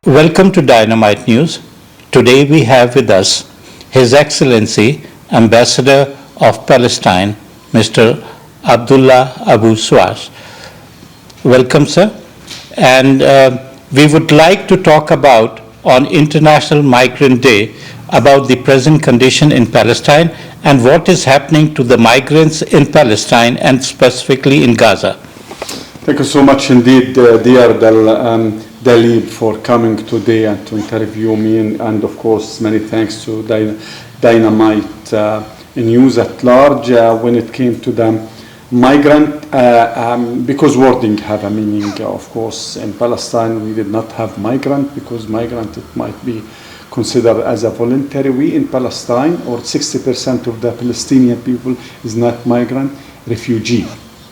Welcome to Dynamite News. Today we have with us His Excellency Ambassador of Palestine, Mr. Abdulla Abu Shawesh. Welcome, sir. And we would like to talk about, on International Migrant Day, about the present condition in Palestine and what is happening to the migrants in Palestine and specifically in Gaza. Thank you so much indeed, dear Dalib, for coming today and to interview me, and of course many thanks to Dynamite News at large when it came to the migrant, because wording have a meaning. Of course, in Palestine we did not have migrant, because migrant it might be considered as a voluntary. We in Palestine, or 60% of the Palestinian people is not migrant, refugee,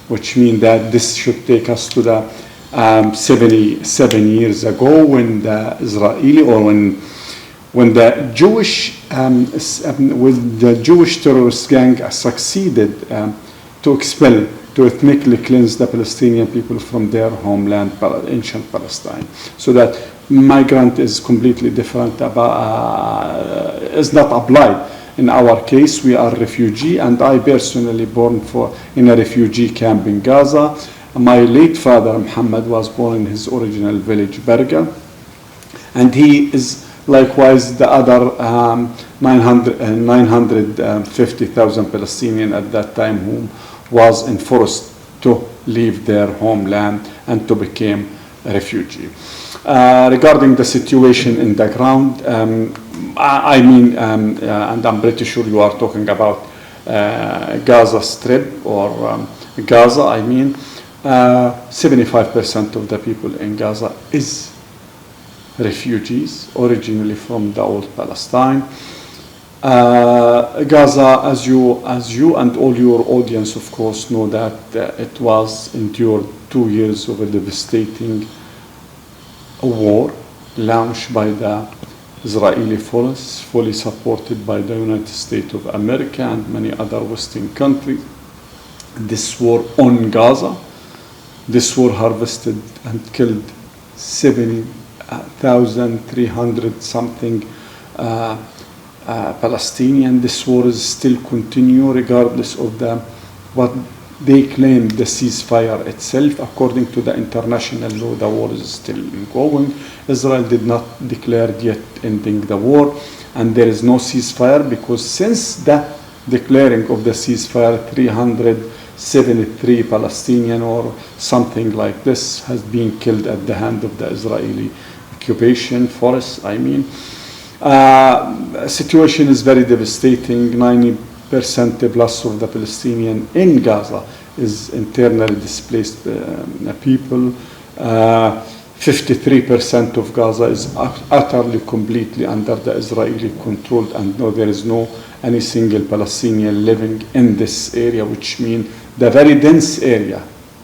which means that this should take us to the 77 years ago when the Israeli, or when the Jewish with the Jewish terrorist gang succeeded to expel, to ethnically cleanse the Palestinian people from their homeland, ancient Palestine. So that migrant is completely different, is not applied. In our case, we are refugee, and I personally born in a refugee camp in Gaza. My late father, Muhammad, was born in his original village, Berga, and he is likewise the other 950,000 Palestinians at that time who was enforced to leave their homeland and to become a refugee. Regarding the situation in the ground, and I'm pretty sure you are talking about Gaza Strip, or Gaza, 75% of the people in Gaza is refugees, originally from the old Palestine. Gaza, as you and all your audience, of course, know that it was endured 2 years of a devastating war launched by the Israeli forces, fully supported by the United States of America and many other Western countries. This war on Gaza, this war harvested and killed 70,300 something Palestinians. This war is still continue regardless of what they claim the ceasefire itself. According to the international law, the war is still ongoing. Israel did not declare yet ending the war, and there is no ceasefire, because since the declaring of the ceasefire, 373 Palestinian or something like this has been killed at the hand of the Israeli occupation force. Situation is very devastating. 90% plus of the Palestinian in Gaza is internally displaced people. 53% of Gaza is utterly, completely under the Israeli control, and no, there is no any single Palestinian living in this area, which means the very dense area.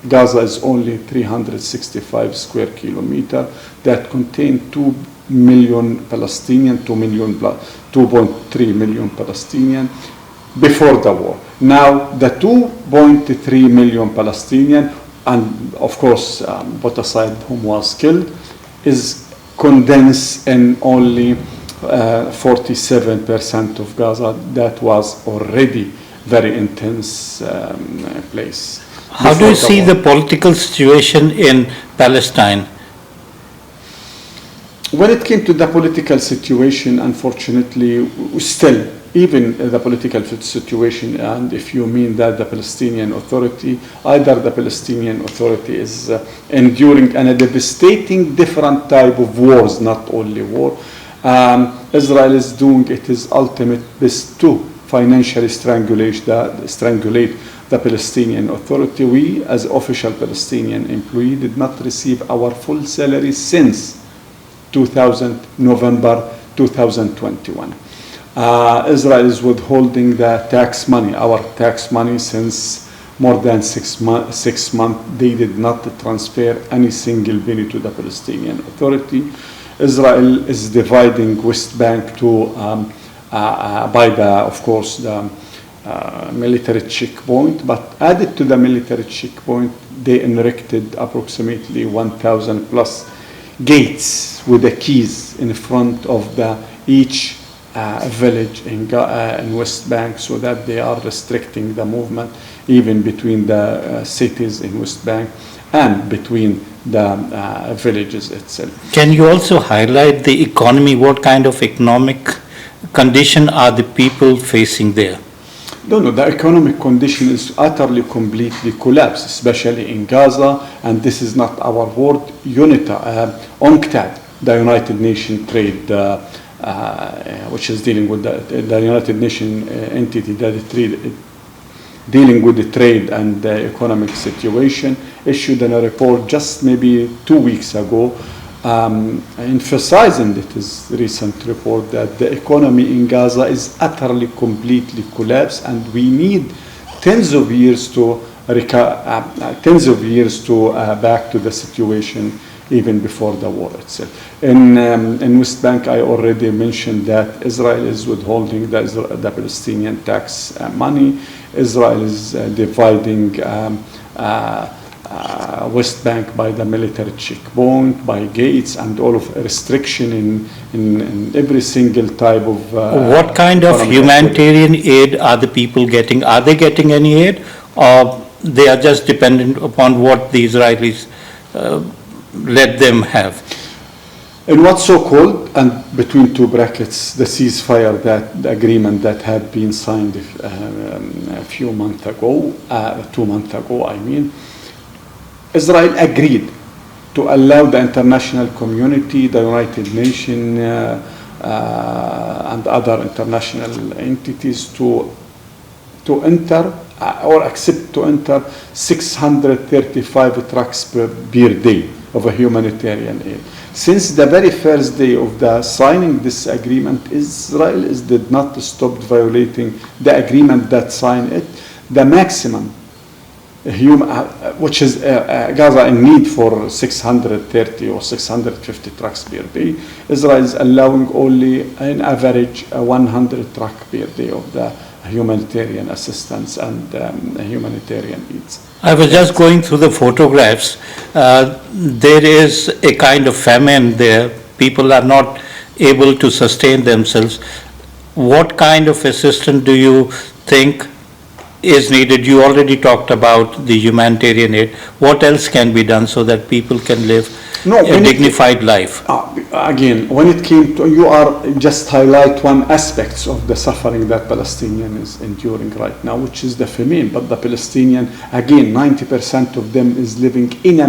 Gaza is only 365 square kilometers that contain 2 million Palestinians, 2.3 million Palestinians before the war. Now the 2.3 million Palestinians, and of course put aside whom was killed, is condensed in only 47% of Gaza. That was already very intense place. How do you see the political situation in Palestine? When it came to the political situation, unfortunately, still, even the political situation, and if you mean that the Palestinian Authority, either the Palestinian Authority is enduring a devastating different type of wars, not only war. Israel is doing its ultimate best to financially strangulate the Palestinian Authority. We, as official Palestinian employee, did not receive our full salary since November 2021. Israel is withholding the tax money, our tax money, since more than 6 months. They did not transfer any single penny to the Palestinian Authority. Israel is dividing West Bank to by of course the military checkpoint, but added to the military checkpoint, they erected approximately 1,000 plus gates with the keys in front of each village in West Bank, so that they are restricting the movement even between the cities in West Bank and between the villages itself. Can you also highlight the economy? What kind of economic condition are the people facing there? No, the economic condition is utterly, completely collapsed, especially in Gaza, and this is not our word. UNCTAD, the United Nations Trade, which is dealing with the United Nations entity that is dealing with the trade and the economic situation, issued a report just maybe 2 weeks ago, emphasizing this recent report that the economy in Gaza is utterly, completely collapsed, and we need tens of years to back to the situation even before the war itself. In West Bank, I already mentioned that Israel is withholding the Palestinian tax money. Israel is dividing West Bank by the military checkpoint, by gates, and all of restriction in every single type of. What kind of humanitarian aid are the people getting? Are they getting any aid, or they are just dependent upon what the Israelis let them have? In what's so-called, and between two brackets, the ceasefire, the agreement that had been signed a few months ago, 2 months ago, I mean, Israel agreed to allow the international community, the United Nations, and other international entities to enter or accept to enter 635 trucks per day of a humanitarian aid. Since the very first day of the signing this agreement, Israel did not stop violating the agreement that signed it. The maximum which is Gaza in need for 630 or 650 trucks per day. Israel is allowing only an average 100 trucks per day of the humanitarian assistance and humanitarian needs. I was just going through the photographs. There is a kind of famine there. People are not able to sustain themselves. What kind of assistance do you think is needed? You already talked about the humanitarian aid. What else can be done so that people can live a dignified life? Again, when it came to, you are just highlight one aspect of the suffering that Palestinian is enduring right now, which is the famine. But the Palestinian, again, 90% of them is living in a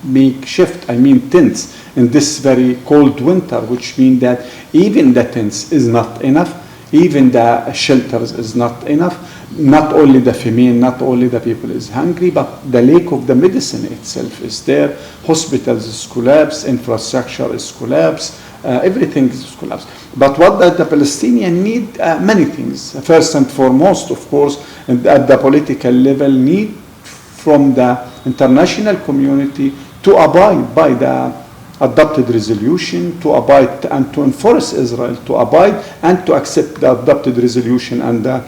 makeshift, tents, in this very cold winter, which means that even the tents is not enough, even the shelters is not enough. Not only the famine, not only the people is hungry, but the lack of the medicine itself is there. Hospitals is collapsed, infrastructure is collapsed, everything is collapsed. But what does the Palestinian need? Many things. First and foremost, of course, at the political level, need from the international community to abide by the adopted resolution, to abide and to enforce Israel, to abide and to accept the adopted resolution and the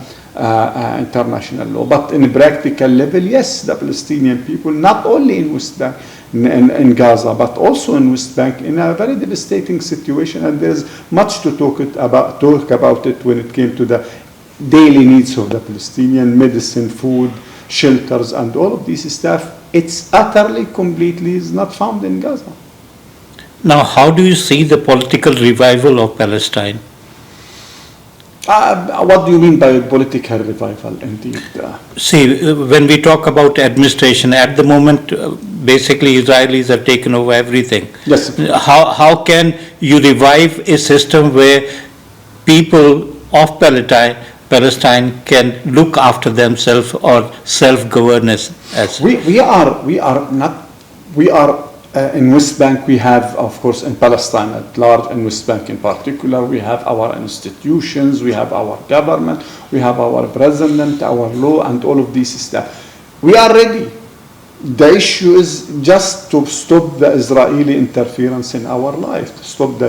international law. But in a practical level, yes, the Palestinian people, not only in West Bank, in Gaza, but also in West Bank, in a very devastating situation, and there's much to talk about it when it came to the daily needs of the Palestinian: medicine, food, shelters, and all of this stuff. It's utterly, completely is not found in Gaza. Now, how do you see the political revival of Palestine? What do you mean by political revival, indeed? See, when we talk about administration, at the moment, basically Israelis have taken over everything. Yes. How can you revive a system where people of Palestine can look after themselves or self-governance? In West Bank, we have, of course, in Palestine at large, in West Bank in particular, we have our institutions, we have our government, we have our president, our law, and all of this stuff. We are ready. The issue is just to stop the Israeli interference in our life, to stop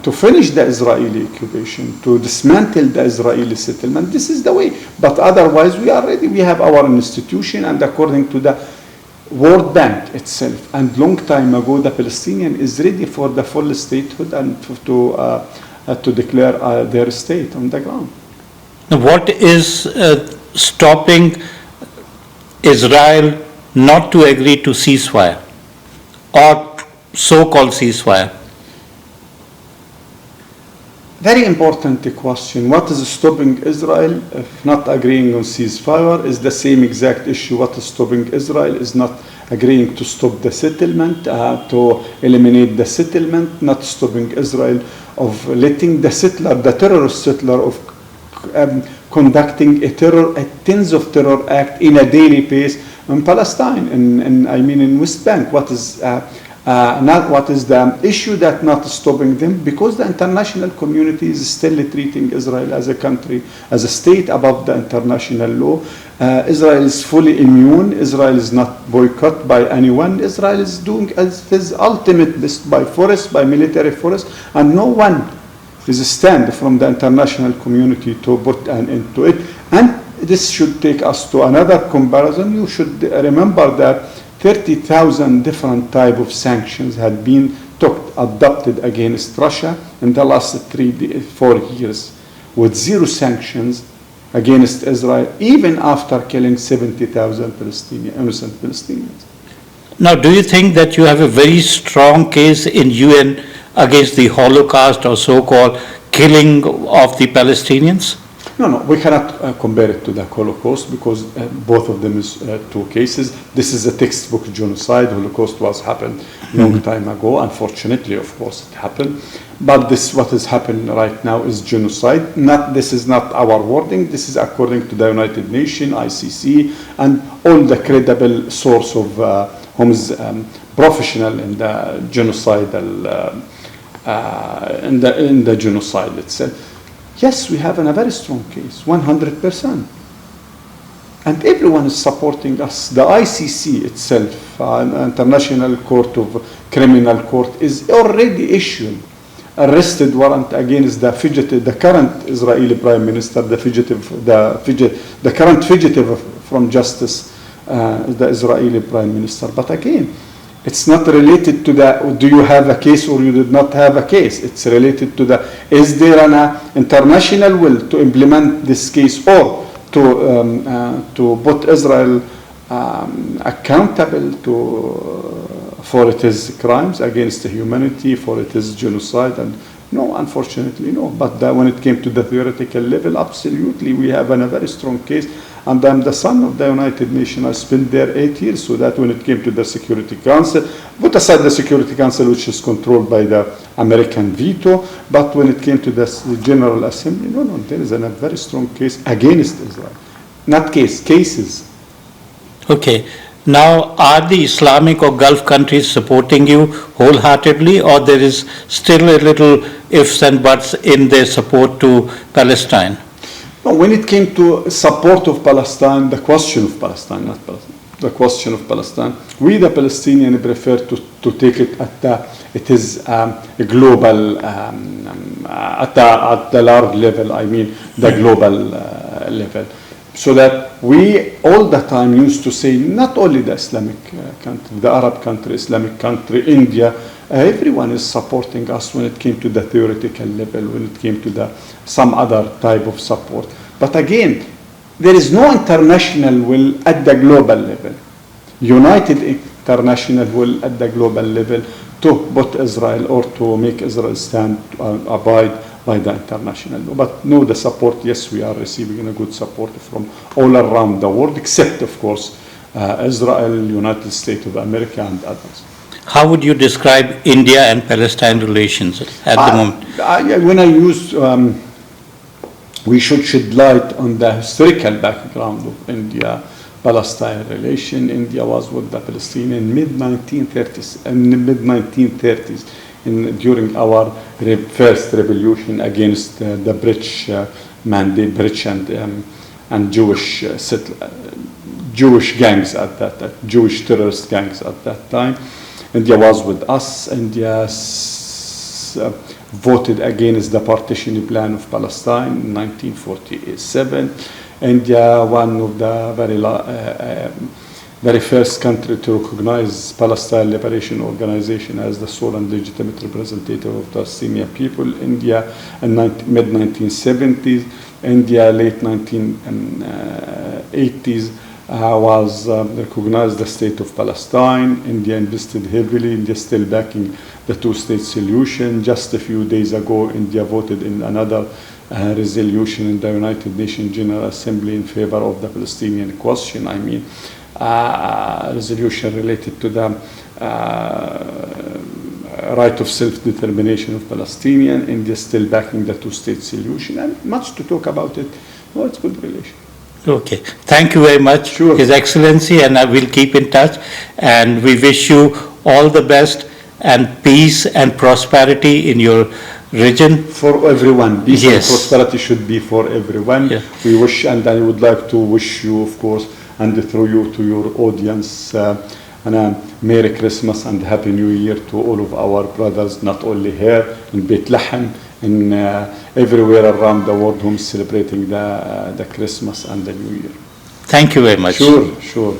to finish the Israeli occupation, to dismantle the Israeli settlement. This is the way. But otherwise, we are ready. We have our institution, and according to the World Bank itself, and long time ago, the Palestinian is ready for the full statehood and to declare their state on the ground. Now, what is stopping Israel not to agree to ceasefire or so-called ceasefire? Very important question. What is stopping Israel if not agreeing on ceasefire is the same exact issue. What is stopping Israel is not agreeing to stop the settlement, to eliminate the settlement, not stopping Israel of letting the settler, the terrorist settler, of conducting a tens of terror act in a daily pace in Palestine, in West Bank. What is the issue that not stopping them? Because the international community is still treating Israel as a country, as a state above the international law. Israel is fully immune. Israel is not boycotted by anyone. Israel is doing his ultimate best by force, by military force, and no one is a stand from the international community to put an end to it. And this should take us to another comparison. You should remember that 30,000 different type of sanctions had been adopted against Russia in the last 4 years, with zero sanctions against Israel, even after killing 70,000 innocent Palestinians. Now, do you think that you have a very strong case in UN against the Holocaust or so-called killing of the Palestinians? No, we cannot compare it to the Holocaust because both of them is two cases. This is a textbook genocide. Holocaust was happened long time ago. Unfortunately, of course, it happened. But what is happening right now is genocide. This is not our wording. This is according to the United Nations, ICC, and all the credible source of who's professional in the genocidal in the genocide itself. Yes, we have a very strong case, 100%. And everyone is supporting us. The ICC itself, International Court of Criminal Court, is already issued arrested warrant against the current Israeli Prime Minister, the current fugitive from justice, the Israeli Prime Minister. But again, it's not related to do you have a case or you did not have a case. It's related to is there an international will to implement this case or to put Israel accountable for its crimes against humanity, for its genocide. And no, unfortunately, no. But when it came to the theoretical level, absolutely, we have a very strong case. And I'm the son of the United Nations. I spent there 8 years, so that when it came to the Security Council, put aside the Security Council, which is controlled by the American veto, but when it came to the General Assembly, no, there is a very strong case against Israel. Not cases. Okay. Now, are the Islamic or Gulf countries supporting you wholeheartedly, or there is still a little ifs and buts in their support to Palestine? No, when it came to support of Palestine, the question of Palestine, not Palestine, the question of Palestine, we the Palestinians prefer to take it it is a global, at the large level, the global level. So that we all the time used to say, not only the Islamic country, the Arab country, Islamic country, India, everyone is supporting us when it came to the theoretical level, when it came to some other type of support. But again, there is no international will at the global level, united international will at the global level to put Israel or to make Israel stand, abide by the international law. But no, the support, yes, we are receiving a good support from all around the world, except, of course, Israel, United States of America, and others. How would you describe India and Palestine relations at the moment? When I use, we should shed light on the historical background of India-Palestine relation. India was with the Palestinians in mid-1930s, during our first revolution against the British mandate, British and Jewish Jewish gangs at that time, Jewish terrorist gangs at that time. India was with us. India voted against the partition plan of Palestine in 1947. India, one of the very first country to recognize Palestine Liberation Organization as the sole and legitimate representative of the Palestinian people. India in mid-1970s, India late 1980s was recognized the state of Palestine. India invested heavily. India still backing the two-state solution. Just a few days ago, India voted in another resolution in the United Nations General Assembly in favor of the Palestinian question. I mean, resolution related to the right of self-determination of Palestinian. India still backing the two-state solution, and much to talk about it. Well, it's good relation. Okay. Thank you very much, Sure. His Excellency, and I will keep in touch. And we wish you all the best and peace and prosperity in your region. For everyone. Peace Yes. and prosperity should be for everyone. Yeah. We wish, and I would like to wish you, of course, and through you to your audience, and a Merry Christmas and Happy New Year to all of our brothers, not only here in Beit Lahem, in everywhere around the world whom is celebrating the Christmas and the New Year. Thank you very much. Sure, sure.